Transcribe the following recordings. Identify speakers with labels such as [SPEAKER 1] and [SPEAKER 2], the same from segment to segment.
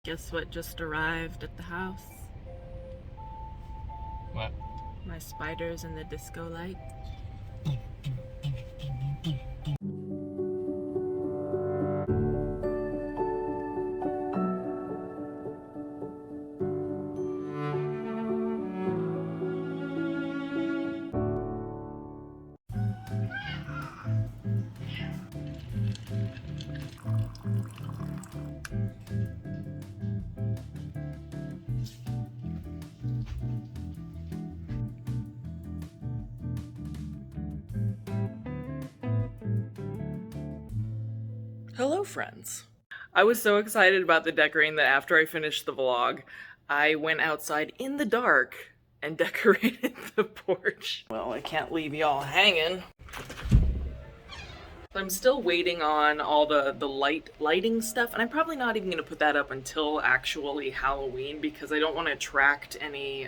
[SPEAKER 1] Guess what just arrived at the house?
[SPEAKER 2] What?
[SPEAKER 1] My spiders and the disco light. Hello friends. I was so excited about the decorating that after I finished the vlog, I went outside in the dark and decorated the porch. Well, I can't leave y'all hanging. I'm still waiting on all the lighting stuff, and I'm probably not even going to put that up until actually Halloween because I don't want to attract any,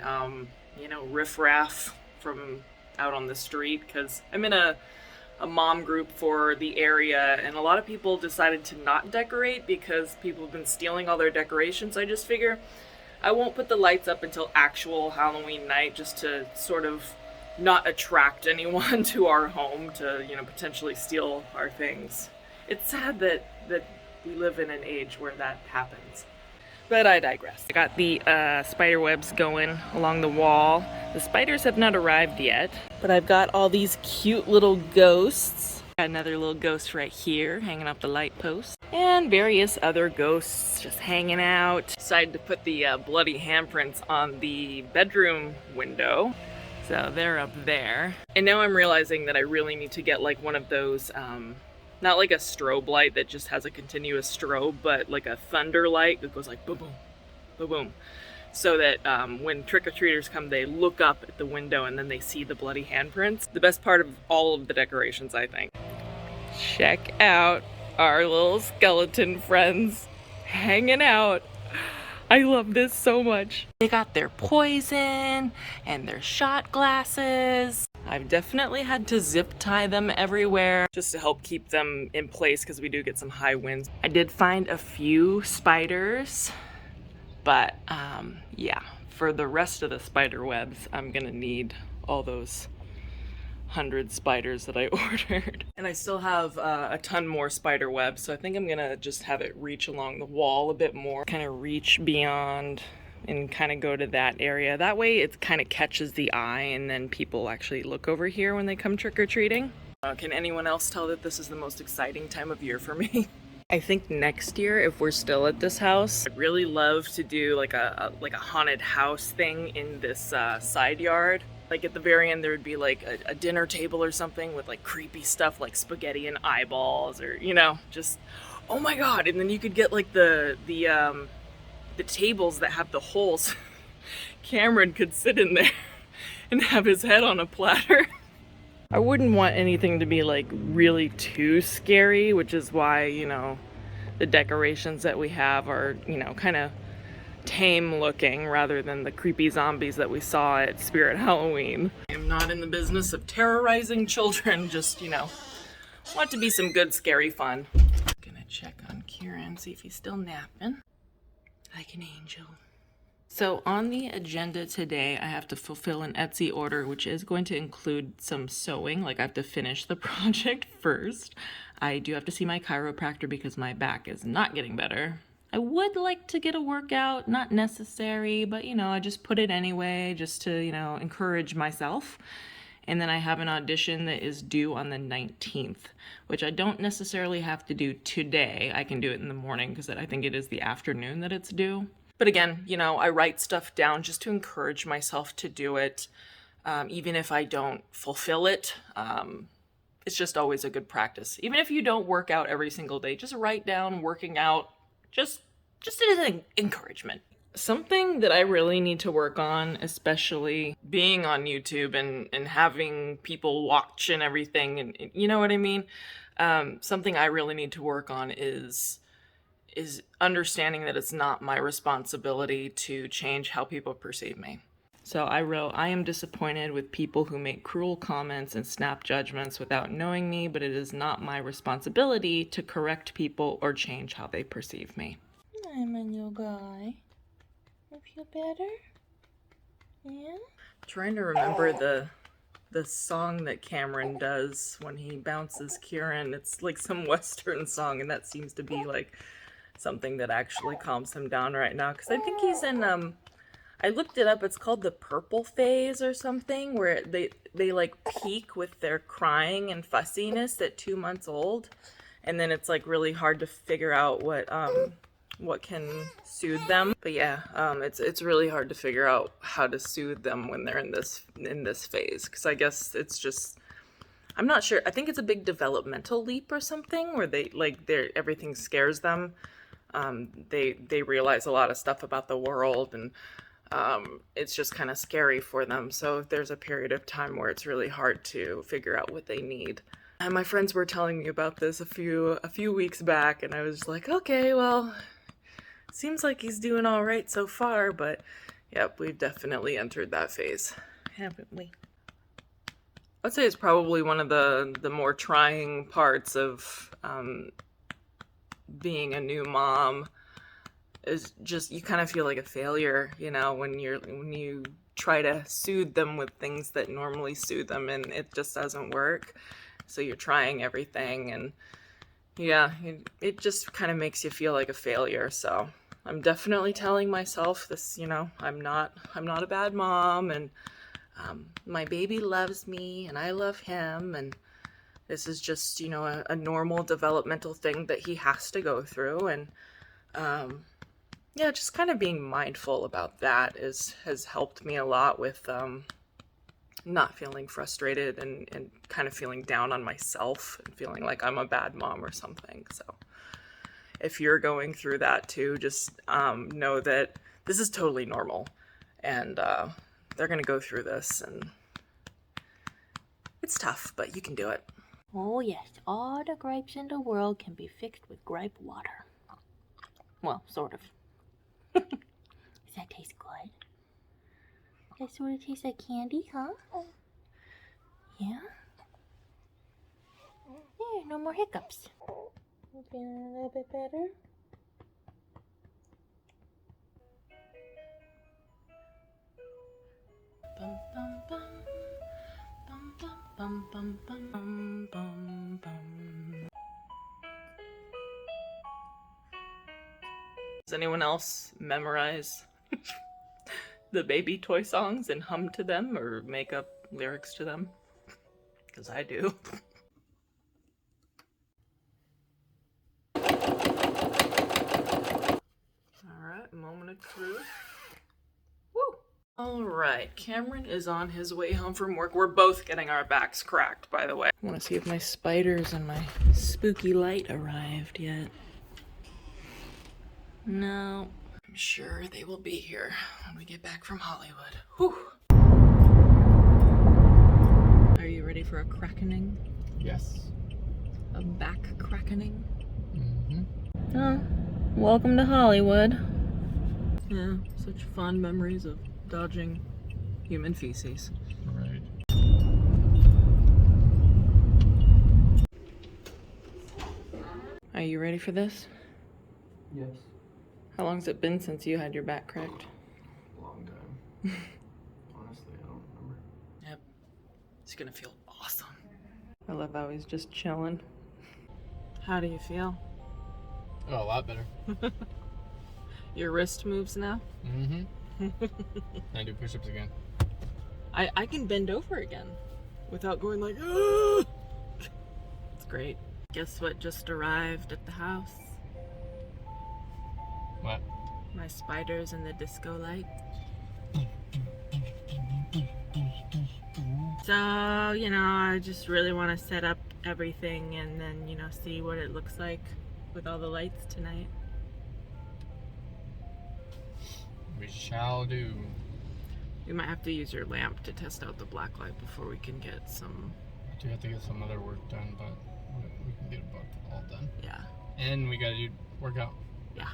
[SPEAKER 1] riffraff from out on the street, because I'm in a mom group for the area, and a lot of people decided to not decorate because people have been stealing all their decorations. I just figure I won't put the lights up until actual Halloween night, just to sort of not attract anyone to our home to, potentially steal our things. It's sad that we live in an age where that happens. But I digress. I got the spider webs going along the wall. The spiders have not arrived yet, but I've got all these cute little ghosts. Got another little ghost right here hanging up the light post, and various other ghosts just hanging out. Decided to put the bloody handprints on the bedroom window, so they're up there. And now I'm realizing that I really need to get like one of those not like a strobe light that just has a continuous strobe, but like a thunder light that goes like boom, boom, boom, boom. So that when trick-or-treaters come, they look up at the window and then they see the bloody handprints. The best part of all of the decorations, I think. Check out our little skeleton friends hanging out. I love this so much. They got their poison and their shot glasses. I've definitely had to zip tie them everywhere just to help keep them in place because we do get some high winds. I did find a few spiders, but yeah, for the rest of the spider webs, I'm gonna need all those 100 spiders that I ordered. And I still have a ton more spider webs, so I think I'm gonna just have it reach along the wall a bit more, kind of reach beyond and kind of go to that area. That way it kind of catches the eye and then people actually look over here when they come trick-or-treating. Can anyone else tell that this is the most exciting time of year for me? I think next year, if we're still at this house, I'd really love to do like a haunted house thing in this side yard. Like at the very end, there would be like a dinner table or something with like creepy stuff like spaghetti and eyeballs, or just oh my god! And then you could get like the tables that have the holes. Kameron could sit in there and have his head on a platter. I wouldn't want anything to be like really too scary, which is why, the decorations that we have are, kind of tame looking rather than the creepy zombies that we saw at Spirit Halloween. I'm not in the business of terrorizing children, just, want to be some good scary fun. Gonna check on Kieran, see if he's still napping. Like an angel. So on the agenda today, I have to fulfill an Etsy order, which is going to include some sewing. Like I have to finish the project first. I do have to see my chiropractor because my back is not getting better. I would like to get a workout, not necessary, but I just put it anyway, just to, encourage myself. And then I have an audition that is due on the 19th, which I don't necessarily have to do today. I can do it in the morning because I think it is the afternoon that it's due. But again, I write stuff down just to encourage myself to do it, even if I don't fulfill it. It's just always a good practice. Even if you don't work out every single day, just write down working out, just as an encouragement. Something that I really need to work on, especially being on YouTube and having people watch and everything, and you know what I mean? Something I really need to work on is understanding that it's not my responsibility to change how people perceive me. So I wrote, I am disappointed with people who make cruel comments and snap judgments without knowing me, but it is not my responsibility to correct people or change how they perceive me.
[SPEAKER 2] Hi, my little guy. You feel better? Yeah?
[SPEAKER 1] Trying to remember the song that Kameron does when he bounces Kieran. It's like some Western song, and that seems to be like something that actually calms him down right now. Because I think he's in I looked it up. It's called the purple phase or something, where they like peak with their crying and fussiness at 2 months old, and then it's like really hard to figure out what can soothe them. But yeah, it's really hard to figure out how to soothe them when they're in this phase, because I guess it's just, I'm not sure. I think it's a big developmental leap or something, where everything scares them. They realize a lot of stuff about the world, and it's just kind of scary for them. So there's a period of time where it's really hard to figure out what they need. And my friends were telling me about this a few weeks back, and I was like, okay, well, seems like he's doing all right so far, but yep, we've definitely entered that phase, haven't we? I'd say it's probably one of the more trying parts of being a new mom. Is just, you kind of feel like a failure, you know, when you try to soothe them with things that normally soothe them, and it just doesn't work. So you're trying everything, and yeah, it just kind of makes you feel like a failure. So I'm definitely telling myself this, you know, I'm not a bad mom, and my baby loves me and I love him, and this is just, you know, a normal developmental thing that he has to go through. And yeah, just kind of being mindful about that has helped me a lot with not feeling frustrated and kind of feeling down on myself and feeling like I'm a bad mom or something. So if you're going through that too, just know that this is totally normal, and they're gonna go through this, and it's tough, but you can do it.
[SPEAKER 2] Oh yes, all the gripes in the world can be fixed with gripe water. Well, sort of. Does that taste good? That sort of tastes like candy, huh? Yeah? There, no more hiccups. You feeling a little bit better?
[SPEAKER 1] Bum, bum, bum. Bum, bum, bum, bum, bum, bum, bum. Does anyone else memorize the baby toy songs and hum to them or make up lyrics to them? Because I do. Alright, moment of truth. Woo! Alright, Kameron is on his way home from work. We're both getting our backs cracked, by the way. I want to see if my spiders and my spooky light arrived yet. No. I'm sure they will be here when we get back from Hollywood. Whew. Are you ready for a crackening?
[SPEAKER 3] Yes.
[SPEAKER 1] A back crackening?
[SPEAKER 3] Mm-hmm.
[SPEAKER 1] Oh, welcome to Hollywood. Yeah, such fond memories of dodging human feces.
[SPEAKER 3] Right.
[SPEAKER 1] Are you ready for this?
[SPEAKER 3] Yes.
[SPEAKER 1] How long's it been since you had your back cracked?
[SPEAKER 3] Long time. Honestly, I don't remember.
[SPEAKER 1] Yep. It's gonna feel awesome. I love how he's just chilling. How do you feel?
[SPEAKER 3] Oh, a lot better.
[SPEAKER 1] Your wrist moves now?
[SPEAKER 3] Mm-hmm. I do push-ups again.
[SPEAKER 1] I can bend over again without going like, ah! It's great. Guess what just arrived at the house?
[SPEAKER 3] What?
[SPEAKER 1] My spiders and the disco light. So, you know, I just really want to set up everything and then, you know, see what it looks like with all the lights tonight.
[SPEAKER 3] We shall do.
[SPEAKER 1] We might have to use your lamp to test out the black light before we can get some...
[SPEAKER 3] I do have to get some other work done, but we can get it all done.
[SPEAKER 1] Yeah.
[SPEAKER 3] And we gotta do workout.
[SPEAKER 1] Yeah.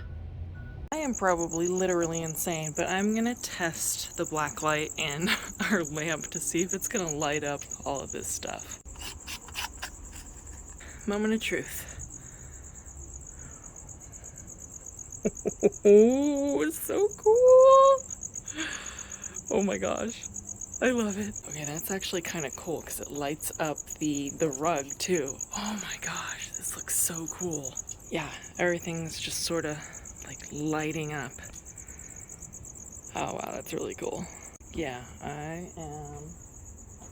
[SPEAKER 1] I am probably literally insane, but I'm gonna test the black light in our lamp to see if it's gonna light up all of this stuff. Moment of truth. Oh, it's so cool. Oh my gosh. I love it. Okay, that's actually kind of cool because it lights up the rug too. Oh my gosh, this looks so cool. Yeah, everything's just sort of like lighting up. Oh wow, that's really cool. Yeah, I am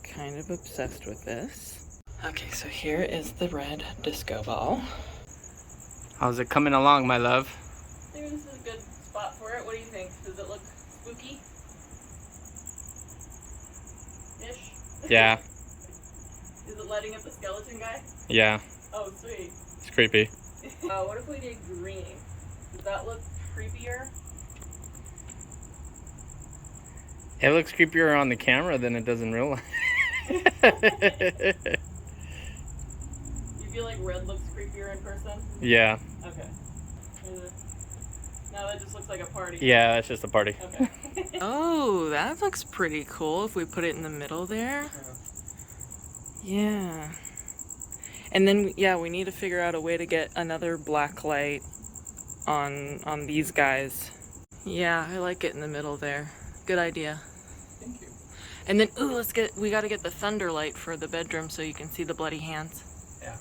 [SPEAKER 1] kind of obsessed with this. Okay, so here is the red disco ball.
[SPEAKER 3] How's it coming along, my love?
[SPEAKER 1] I think this is a good spot for it. What do you think? Does it look spooky? Ish?
[SPEAKER 3] Yeah,
[SPEAKER 1] Is it lighting up the skeleton guy?
[SPEAKER 3] yeah,
[SPEAKER 1] Oh, sweet.
[SPEAKER 3] it's creepy.
[SPEAKER 1] What if we did green? Does that look creepier?
[SPEAKER 3] It looks creepier on the camera than it does in real life.
[SPEAKER 1] You feel like red looks creepier in person?
[SPEAKER 3] Yeah,
[SPEAKER 1] Okay. Now that just looks like a party.
[SPEAKER 3] yeah, that's just a party.
[SPEAKER 1] Okay. Oh, that looks pretty cool if we put it in the middle there. Yeah. And then, yeah, we need to figure out a way to get another black light on these guys. Yeah, I like it in the middle there. Good idea.
[SPEAKER 3] Thank you.
[SPEAKER 1] And then, ooh, we gotta get the thunder light for the bedroom so you can see the bloody hands.
[SPEAKER 3] Yeah.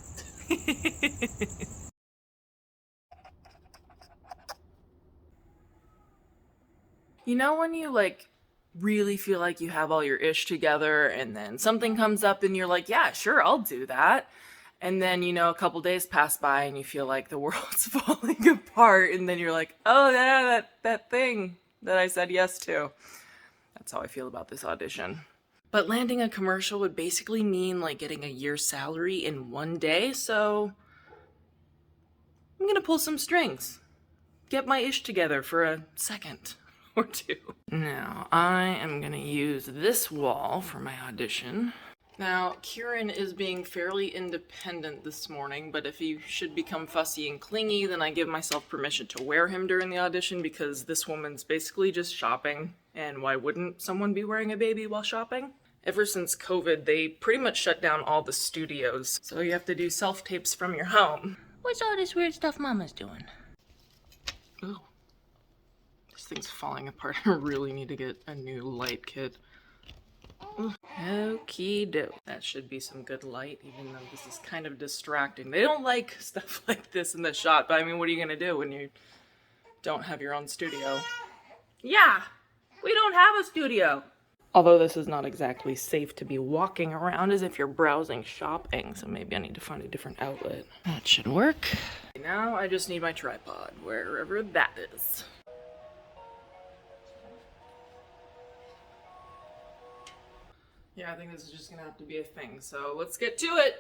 [SPEAKER 1] You know when you like really feel like you have all your ish together and then something comes up and you're like, yeah, sure, I'll do that. And then, you know, a couple days pass by and you feel like the world's falling apart and then you're like, oh yeah, that thing that I said yes to. That's how I feel about this audition. But landing a commercial would basically mean like getting a year's salary in one day, so I'm gonna pull some strings. Get my ish together for a second or two. Now, I am gonna use this wall for my audition. Now, Kieran is being fairly independent this morning, but if he should become fussy and clingy, then I give myself permission to wear him during the audition because this woman's basically just shopping, and why wouldn't someone be wearing a baby while shopping? Ever since COVID, they pretty much shut down all the studios, so you have to do self-tapes from your home.
[SPEAKER 2] What's all this weird stuff Mama's doing?
[SPEAKER 1] Ooh. This thing's falling apart. I really need to get a new light kit. Okie doke. That should be some good light, even though this is kind of distracting. They don't like stuff like this in the shot, but I mean, what are you gonna do when you don't have your own studio? Yeah, we don't have a studio. Although this is not exactly safe to be walking around as if you're browsing shopping, so maybe I need to find a different outlet. That should work. Now I just need my tripod, wherever that is. Yeah, I think this is just gonna have to be a thing, so let's get to it!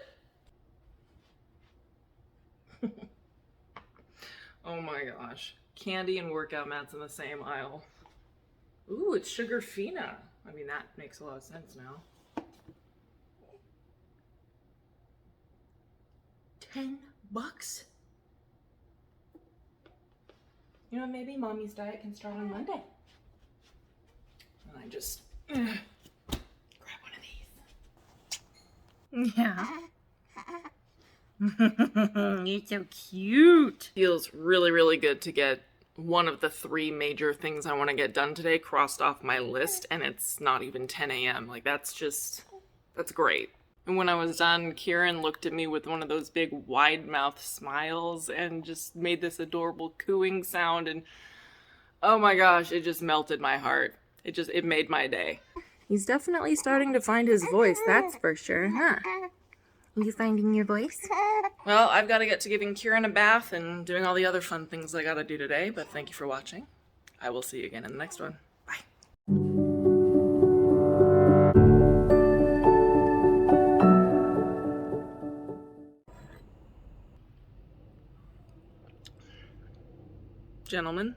[SPEAKER 1] Oh my gosh. Candy and workout mats in the same aisle. Ooh, it's Sugarfina. I mean, that makes a lot of sense now. $10? You know, maybe Mommy's diet can start on Monday. And I just grab one of these. Yeah. You're so cute. Feels really, really good to get one of the 3 major things I want to get done today crossed off my list, and it's not even 10 a.m. Like, that's great. And when I was done, Kieran looked at me with one of those big wide mouth smiles and just made this adorable cooing sound, and oh my gosh, it just melted my heart. It made my day. He's definitely starting to find his voice, that's for sure, huh? Are you finding your voice? Well, I've got to get to giving Kieran a bath and doing all the other fun things I gotta do today, but thank you for watching. I will see you again in the next one. Bye. Gentlemen.